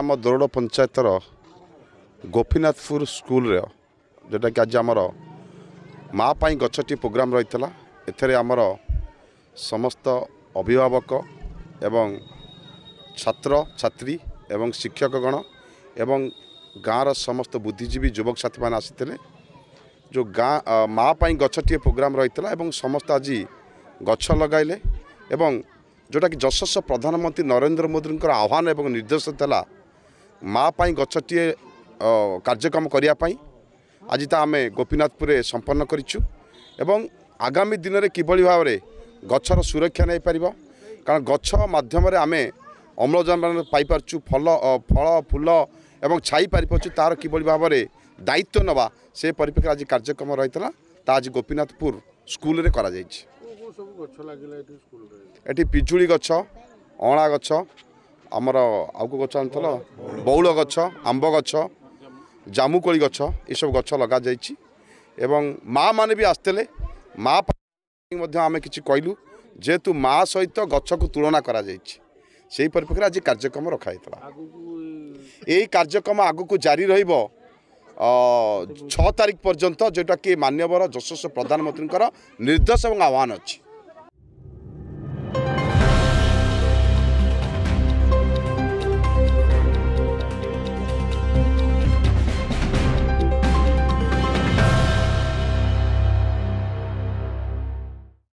आम दौड़ पंचायतर गोपीनाथपुर स्कूल जोटा कि आज आमर माँ पाई गछटी प्रोग्राम रही एथेरे आमर समस्त अभिभावक एवं छात्र छात्री एवं शिक्षकगण एवं गाँव समस्त बुद्धिजीवी युवक साथी मैंने आसी जो गाँ माँ पाई गछटी प्रोग्राम रही समस्त आज गछ लगाइले एवं जोटा कि यशस्वी प्रधानमंत्री नरेंद्र मोदी आह्वान एवं निर्देश था माँ पाई गछटी कार्यक्रम करने आज आम गोपीनाथपुर संपन्न करूँ एवं आगामी दिन में किभली भाव में गछर सुरक्षा नहीं पार कारण गछ मध्यम आम अम्लजान पाइपु फल फूल एवं छाई पारिपु तार किभली भाव में दायित्व नवा से परिप्रेक्षी आज कार्यक्रम रही आज गोपीनाथपुर स्कूल रे करा जायछि। एटी पिजुली गछ अँला गछ आमर आउ को गछ आनथल बौल गछ आंब गछ जामुकोली गछ ये सब गछ लगा जायछि एवं माँ माने भी आसते माँ आम कि कहलु जेहेतु माँ सहित गछ को तुलना करा जायछि सेही परिप्रेक्षी आज कार्यक्रम रखाई यही कार्यक्रम आगु को जारी रहिबो 6 तारिख पर्यंत जोटा कि मान्यवर यशस्वी प्रधानमंत्री निर्देश और आह्वान अच्छी।